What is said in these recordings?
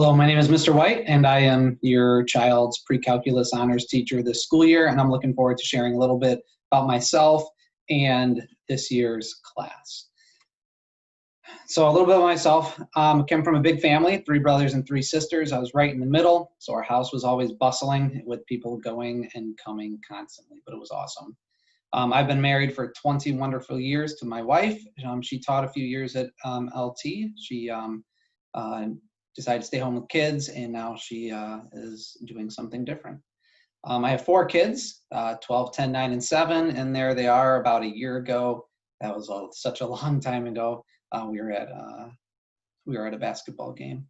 Hello, my name is Mr. White, and I am your child's pre-calculus honors teacher this school year, and I'm looking forward to sharing a little bit about myself and this year's class. So a little bit of myself. I came from a big family, 3 brothers and 3 sisters. I was right in the middle, so our house was always bustling with people going and coming constantly, but it was awesome. I've been married for 20 wonderful years to my wife. She taught a few years at LT. She decided to stay home with kids, and now she is doing something different. I have 4 kids, 12, 10, 9, and 7, and there they are about a year ago. That was such a long time ago. We were at a basketball game.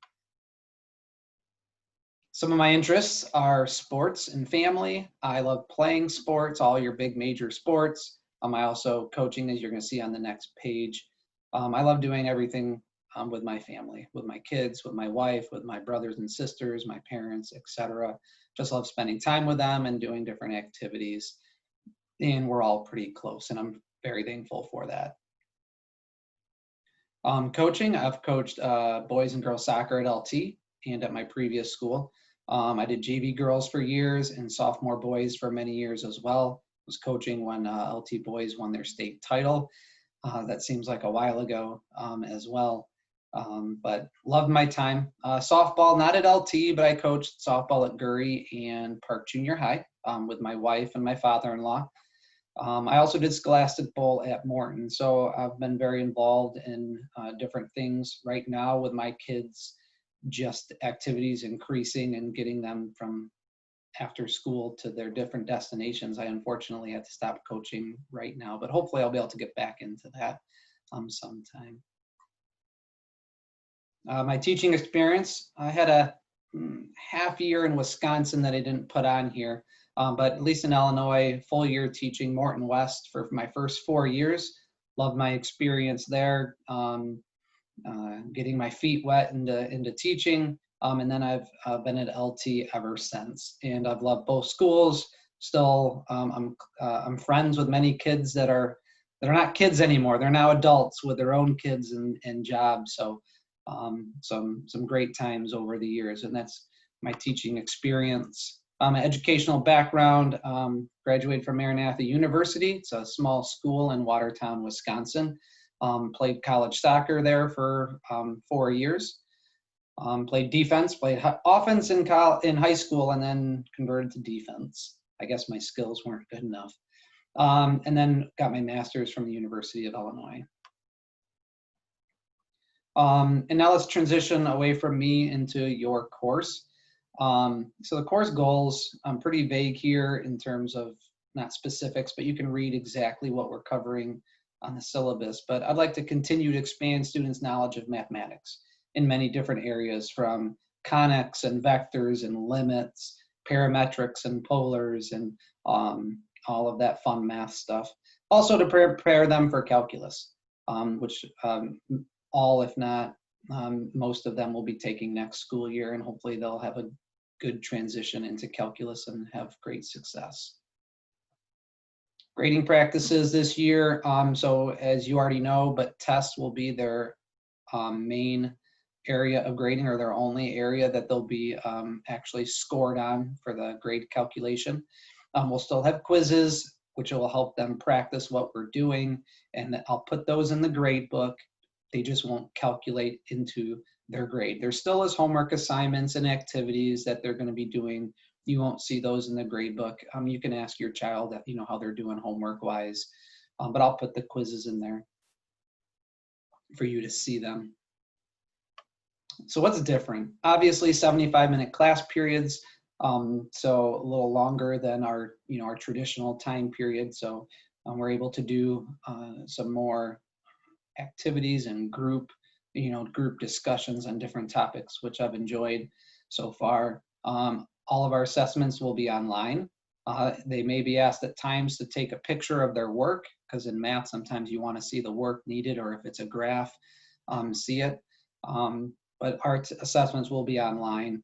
Some of my interests are sports and family. I love playing sports, all your big major sports. I also coaching, as you're going to see on the next page. I love doing everything with my family, with my kids, with my wife, with my brothers and sisters, my parents, etc. Just love spending time with them and doing different activities. And we're all pretty close, and I'm very thankful for that. Coaching, I've coached boys and girls soccer at LT and at my previous school. I did JV girls for years and sophomore boys for many years as well. I was coaching when LT boys won their state title. That seems like a while ago as well. But loved my time. Softball, not at LT, but I coached softball at Gurry and Park Junior High with my wife and my father-in-law. I also did Scholastic Bowl at Morton, so I've been very involved in different things right now with my kids, just activities increasing and getting them from after school to their different destinations. I unfortunately had to stop coaching right now, but hopefully I'll be able to get back into that sometime. My teaching experience, I had a half year in Wisconsin that I didn't put on here. But at least in Illinois, full year teaching Morton West for my first 4 years. Loved my experience there, getting my feet wet into teaching. And then I've been at LT ever since. And I've loved both schools. Still, I'm friends with many kids that are not kids anymore. They're now adults with their own kids and jobs. So some great times over the years. And that's my teaching experience. My educational background, graduated from Maranatha University. It's a small school in Watertown, Wisconsin. Played college soccer there for 4 years. Played defense, played offense in high school, and then converted to defense. I guess my skills weren't good enough. And then got my master's from the University of Illinois. And now let's transition away from me into your course. So the course goals, I'm pretty vague here in terms of not specifics, but you can read exactly what we're covering on the syllabus. But I'd like to continue to expand students' knowledge of mathematics in many different areas, from conics and vectors and limits, parametrics and polars, and all of that fun math stuff. Also to prepare them for calculus, which all, if not most of them, will be taking next school year, and hopefully they'll have a good transition into calculus and have great success. Grading practices this year. So as you already know, but tests will be their main area of grading, or their only area that they'll be actually scored on for the grade calculation. We'll still have quizzes, which will help them practice what we're doing, and I'll put those in the grade book. They just won't calculate into their grade. There still is homework assignments and activities that they're going to be doing. You won't see those in the grade book. You can ask your child, how they're doing homework wise, but I'll put the quizzes in there for you to see them. So what's different? Obviously 75-minute class periods, so a little longer than our traditional time period. So we're able to do some more activities and group discussions on different topics, which I've enjoyed so far. All of our assessments will be online. They may be asked at times to take a picture of their work, because in math, sometimes you want to see the work needed, or if it's a graph, see it. But our assessments will be online.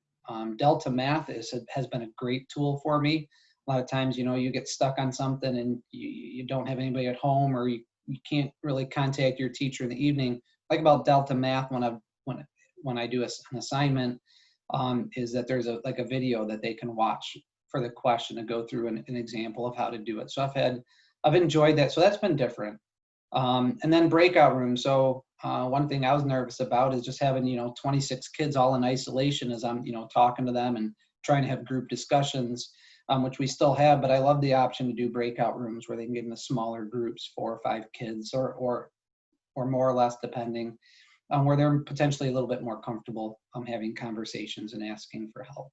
Delta Math has been a great tool for me. A lot of times, you get stuck on something and you don't have anybody at home, or you can't really contact your teacher in the evening. Like about Delta Math, when I do an assignment, is that there's like a video that they can watch for the question to go through an example of how to do it. So I've enjoyed that. So that's been different. And then breakout rooms. So one thing I was nervous about is just having, 26 kids all in isolation as I'm, talking to them and trying to have group discussions, which we still have, but I love the option to do breakout rooms where they can get into smaller groups, 4 or 5 kids or more or less, depending, where they're potentially a little bit more comfortable having conversations and asking for help.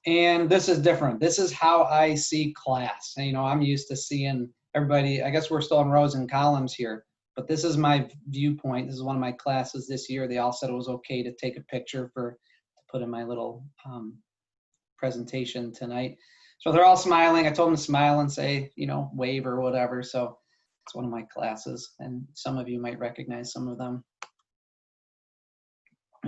And this is different. This is how I see class. I'm used to seeing everybody, I guess we're still in rows and columns here, but this is my viewpoint. This is one of my classes this year. They all said it was okay to take a picture to put in my little presentation tonight. So they're all smiling. I told them to smile and say, wave or whatever. So it's one of my classes, and some of you might recognize some of them.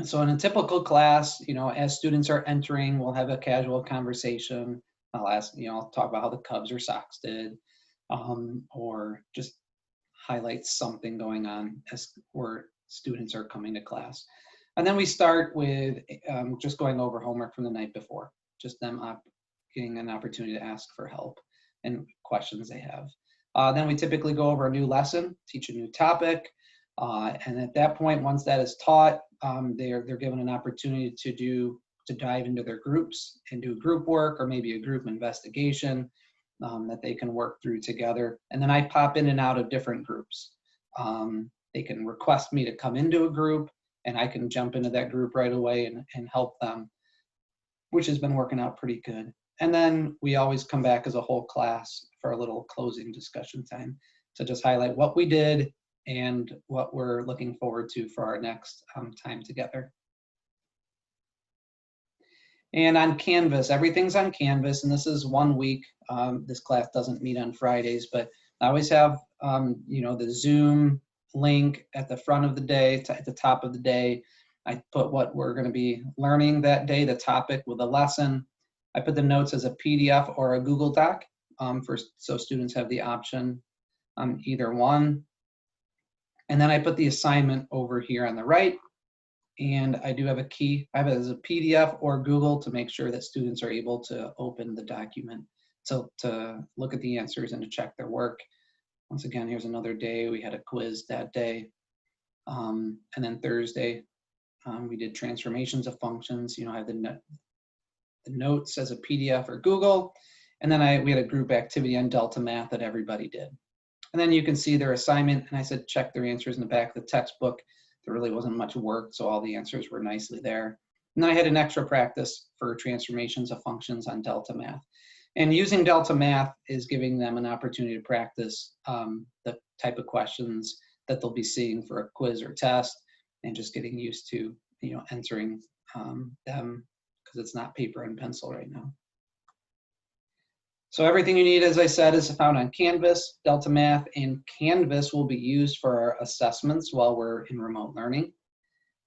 So in a typical class, as students are entering, we'll have a casual conversation. I'll talk about how the Cubs or Sox did, or just highlight something going on as where students are coming to class. And then we start with just going over homework from the night before, just them getting an opportunity to ask for help and questions they have. Then we typically go over a new lesson, teach a new topic. And at that point, once that is taught, they're given an opportunity to dive into their groups and do group work or maybe a group investigation that they can work through together. And then I pop in and out of different groups. They can request me to come into a group and I can jump into that group right away and help them, which has been working out pretty good. And then we always come back as a whole class for a little closing discussion time to just highlight what we did and what we're looking forward to for our next time together. And on Canvas, everything's on Canvas, and this is 1 week. This class doesn't meet on Fridays, but I always have, the Zoom link at the front of the day, at the top of the day. I put what we're going to be learning that day, the topic with a lesson. I put the notes as a PDF or a Google Doc so students have the option either one. And then I put the assignment over here on the right. And I do have a key. I have it as a PDF or Google to make sure that students are able to open the document to look at the answers and to check their work. Once again, here's another day. We had a quiz that day. And then Thursday, we did transformations of functions. I have the notes as a PDF or Google. And then we had a group activity on Delta Math that everybody did. And then you can see their assignment. And I said, check their answers in the back of the textbook. There really wasn't much work, so all the answers were nicely there. And then I had an extra practice for transformations of functions on Delta Math. And using Delta Math is giving them an opportunity to practice the type of questions that they'll be seeing for a quiz or test, and just getting used to, answering them, because it's not paper and pencil right now. So everything you need, as I said, is found on Canvas, Delta Math, and Canvas will be used for our assessments while we're in remote learning.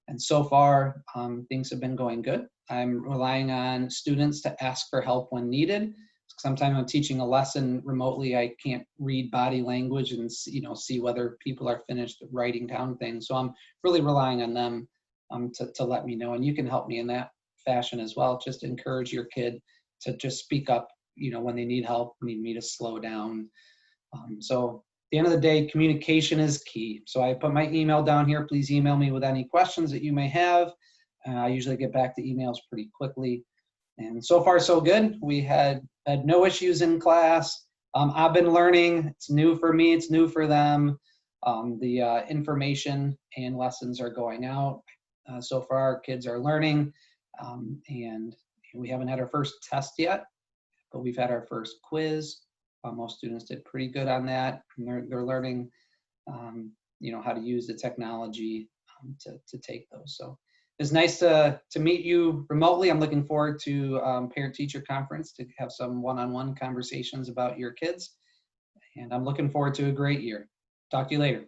And so far, things have been going good. I'm relying on students to ask for help when needed. Sometimes I'm teaching a lesson remotely. I can't read body language and see whether people are finished writing down things. So I'm really relying on them to let me know. And you can help me in that fashion as well. Just encourage your kid to just speak up when they need help, need me to slow down. So at the end of the day, communication is key. So I put my email down here. Please email me with any questions that you may have. I usually get back to emails pretty quickly. And so far, so good. We had no issues in class. I've been learning. It's new for me. It's new for them. The information and lessons are going out. So far, our kids are learning. And we haven't had our first test yet, but we've had our first quiz. Most students did pretty good on that. And they're learning, how to use the technology to take those. So it's nice to meet you remotely. I'm looking forward to parent-teacher conference to have some one-on-one conversations about your kids. And I'm looking forward to a great year. Talk to you later.